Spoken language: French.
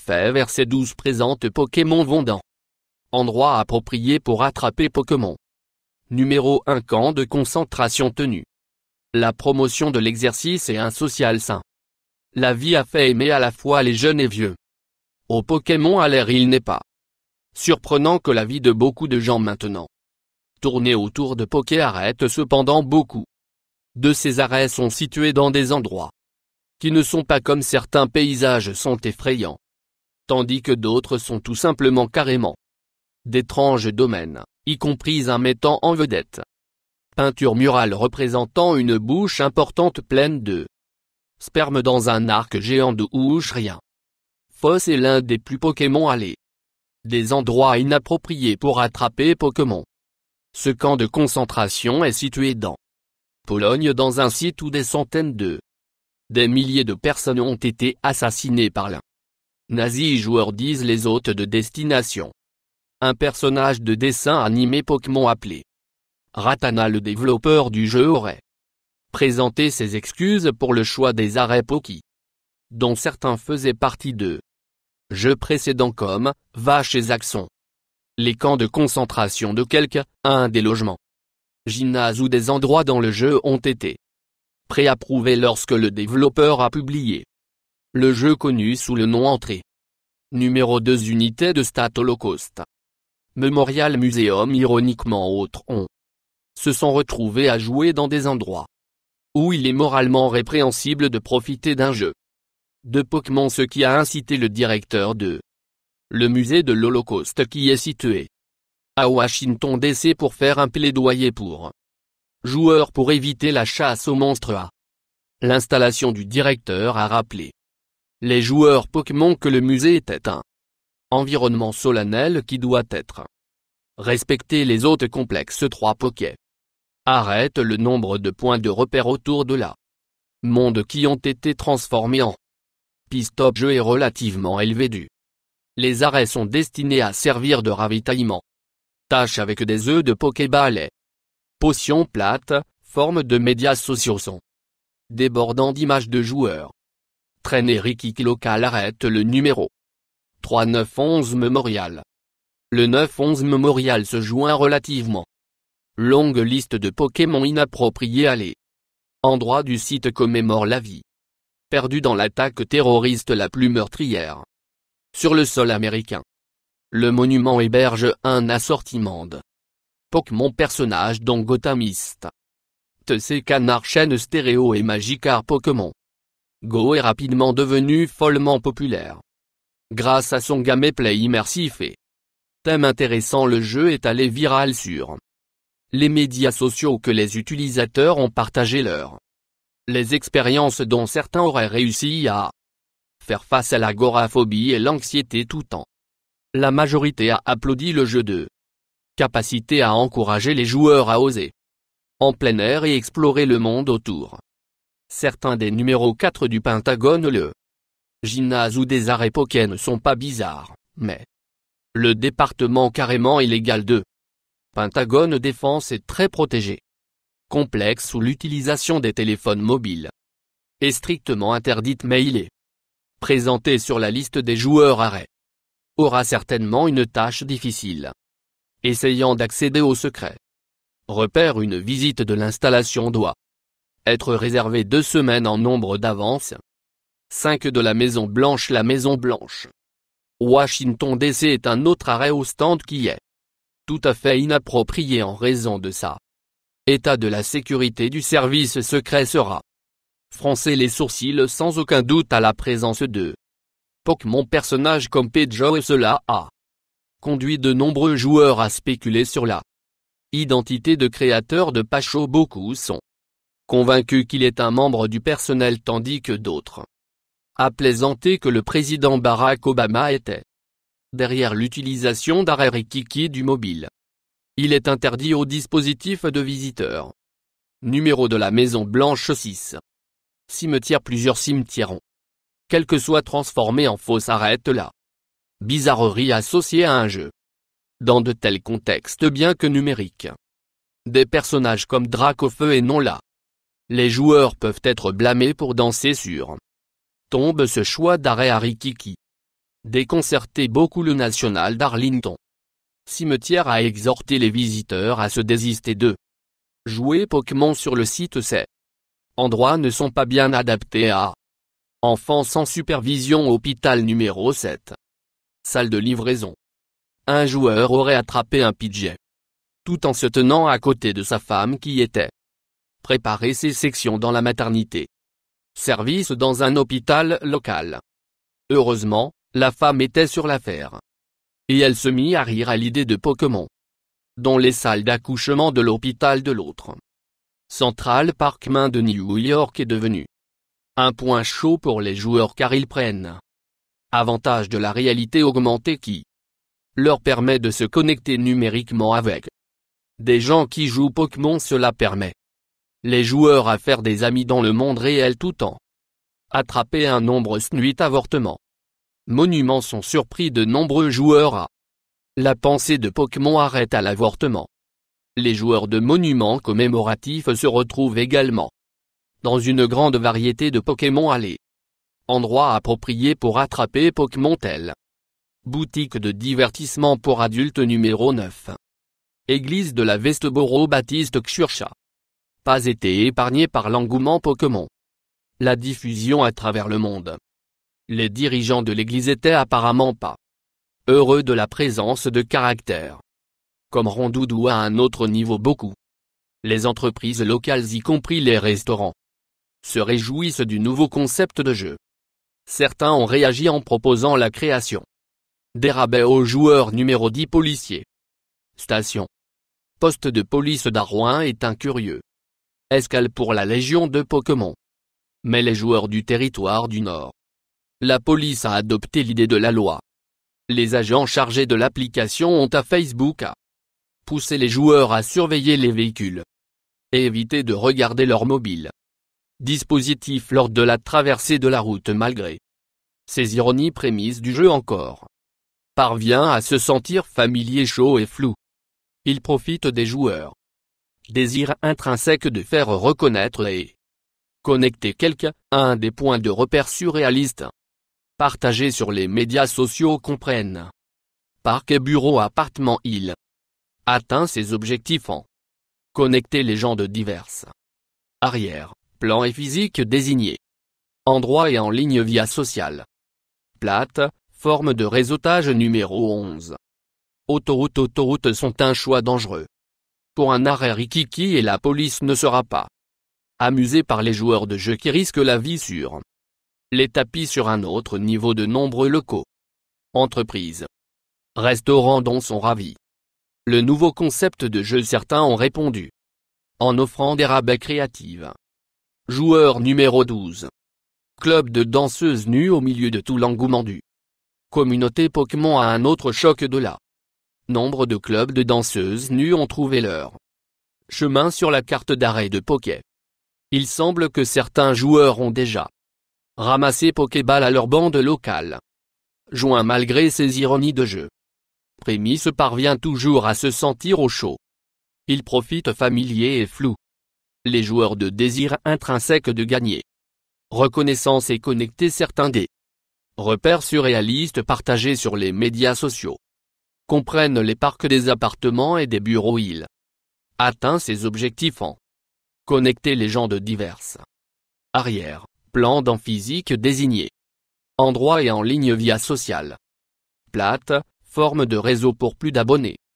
effet verset 12 présente Pokémon Vendant. Endroit approprié pour attraper Pokémon. Numéro 1 Camp de concentration tenu. La promotion de l'exercice est un social sain. La vie a fait aimer à la fois les jeunes et vieux. Au Pokémon à l'air il n'est pas surprenant que la vie de beaucoup de gens maintenant tourner autour de Poké arrête. Cependant beaucoup de ces arrêts sont situés dans des endroits qui ne sont pas comme certains paysages sont effrayants, tandis que d'autres sont tout simplement carrément d'étranges domaines, y compris un mettant en vedette peinture murale représentant une bouche importante pleine de sperme dans un arc géant de Ushrien. Fosse est l'un des plus Pokémon allés. Des endroits inappropriés pour attraper Pokémon. Ce camp de concentration est situé dans Pologne, dans un site où des centaines des milliers de personnes ont été assassinées par l'un nazi joueur, disent les hôtes de destination. Un personnage de dessin animé Pokémon appelé Ratana, le développeur du jeu, aurait présenté ses excuses pour le choix des arrêts Poké, dont certains faisaient partie de jeux précédents comme Va chez Axon, les camps de concentration de un des logements, gymnases ou des endroits dans le jeu ont été préapprouvés lorsque le développeur a publié le jeu connu sous le nom Entrée. Numéro 2 Unités de Stat Holocaust. Memorial Museum. Ironiquement autres se sont retrouvés à jouer dans des endroits où il est moralement répréhensible de profiter d'un jeu de Pokémon, ce qui a incité le directeur de le musée de l'Holocauste qui est situé à Washington DC pour faire un plaidoyer pour joueurs pour éviter la chasse aux monstres A. L'installation du directeur a rappelé les joueurs Pokémon que le musée était un environnement solennel qui doit être respecté. Les autres complexes 3 Poké arrêtent le nombre de points de repère autour de la monde qui ont été transformés en piste jeu est relativement élevé les arrêts sont destinés à servir de ravitaillement. Tâches avec des œufs de Pokéball, potions plates, formes de médias sociaux sont débordant d'images de joueurs. Traînée Rikiki local arrête le numéro 3 9-11 Memorial. Le 9-11 Memorial se joint relativement longue liste de Pokémon inappropriés à les endroits du site commémore la vie perdue dans l'attaque terroriste la plus meurtrière sur le sol américain. Le monument héberge un assortiment de Pokémon personnages dont Gotham Mist, TC Canard, chaîne stéréo et Magikarp. Pokémon Go est rapidement devenu follement populaire grâce à son gameplay immersif et thème intéressant. Le jeu est allé viral sur les médias sociaux que les utilisateurs ont partagé les expériences dont certains auraient réussi à faire face à l'agoraphobie et l'anxiété tout en la majorité a applaudi le jeu de capacité à encourager les joueurs à oser en plein air et explorer le monde autour. Certains des numéros 4 du Pentagone, le gymnase ou des arrêts Poké ne sont pas bizarres, mais le département carrément illégal de Pentagone Défense est très protégé. Complexe où l'utilisation des téléphones mobiles est strictement interdite, mais il est présenté sur la liste des joueurs arrêts. Aura certainement une tâche difficile essayant d'accéder au secret. Repère une visite de l'installation doit être réservée 2 semaines en nombre d'avance. 5 de la Maison Blanche. La Maison Blanche Washington DC est un autre arrêt au stand qui est tout à fait inapproprié en raison de ça. État de la sécurité du service secret sera froncer les sourcils sans aucun doute à la présence de Pokémon personnages comme Pedro, et cela a conduit de nombreux joueurs à spéculer sur la identité de créateur de Pacho. Beaucoup sont convaincus qu'il est un membre du personnel tandis que d'autres a plaisanté que le président Barack Obama était derrière l'utilisation d'arrêts Rikiki du mobile. Il est interdit aux dispositifs de visiteurs. Numéro de la Maison Blanche 6. Cimetière. Plusieurs cimetières ont quelque soit transformés en fosse arrête la bizarrerie associée à un jeu. Dans de tels contextes bien que numériques, des personnages comme Dracofeu et non là. Les joueurs peuvent être blâmés pour danser sur tombe. Ce choix d'arrêt à Rikiki Déconcerté beaucoup le National d'Arlington Cimetière a exhorté les visiteurs à se désister de jouer Pokémon sur le site. Ces endroits ne sont pas bien adaptés à enfants sans supervision. Hôpital numéro 7. Salle de livraison. Un joueur aurait attrapé un Pidgey, tout en se tenant à côté de sa femme qui était préparer ses sections dans la maternité. Service dans un hôpital local. Heureusement, la femme était sur l'affaire. Et elle se mit à rire à l'idée de Pokémon, dont les salles d'accouchement de l'hôpital de l'autre Central Park Main de New York est devenu un point chaud pour les joueurs car ils prennent avantage de la réalité augmentée qui leur permet de se connecter numériquement avec des gens qui jouent Pokémon. Cela permet les joueurs à faire des amis dans le monde réel tout en attraper un nombre snuit d'avortements. Monuments sont surpris de nombreux joueurs à la pensée de Pokémon arrête à l'avortement. Les joueurs de monuments commémoratifs se retrouvent également dans une grande variété de Pokémon allés. Endroits appropriés pour attraper Pokémon tels boutique de divertissement pour adultes numéro 9. Église de la Westboro Baptiste Church a pas été épargnée par l'engouement Pokémon. La diffusion à travers le monde. Les dirigeants de l'église étaient apparemment pas heureux de la présence de caractères comme Rondoudou à un autre niveau. Beaucoup les entreprises locales y compris les restaurants se réjouissent du nouveau concept de jeu. Certains ont réagi en proposant la création des rabais aux joueurs. Numéro 10 policiers. Station poste de police d'Arouin est un curieux escale pour la Légion de Pokémon. Mais les joueurs du territoire du Nord. La police a adopté l'idée de la loi. Les agents chargés de l'application ont à Facebook à pousser les joueurs à surveiller les véhicules et éviter de regarder leur mobile dispositif lors de la traversée de la route. Malgré ces ironies prémices du jeu encore parvient à se sentir familier, chaud et flou. Il profite des joueurs. Désir intrinsèque de faire reconnaître et connecter quelqu'un à un des points de repère surréalistes partagés sur les médias sociaux. Comprennent parc et bureau appartement. Il atteint ses objectifs en connecter les gens de diverses arrière, plans et physiques désignés. Endroits et en ligne via sociale. Plate, forme de réseautage. Numéro 11. Autoroutes sont un choix dangereux. Pour un arrêt rikiki et la police ne sera pas amusée par les joueurs de jeu qui risquent la vie sur les tapis. Sur un autre niveau, de nombreux locaux, entreprises, restaurants dont sont ravis le nouveau concept de jeu. Certains ont répondu en offrant des rabais créatifs. Joueur numéro 12. Club de danseuses nues. Au milieu de tout l'engouement du communauté Pokémon à un autre choc de la nombre de clubs de danseuses nues ont trouvé leur chemin sur la carte d'arrêt de Poké. Il semble que certains joueurs ont déjà ramassé Pokéball à leur bande locale. Joint malgré ces ironies de jeu. Prémisse parvient toujours à se sentir au chaud. Il profite familier et flou. Les joueurs de désir intrinsèque de gagner reconnaissance et connecter certains des repères surréalistes partagés sur les médias sociaux. Comprennent les parcs des appartements et des bureaux. Il atteint ses objectifs en connecter les gens de diverses arrière, plans dans physique désignés. Endroits et en ligne via sociale. Plate, forme de réseau pour plus d'abonnés.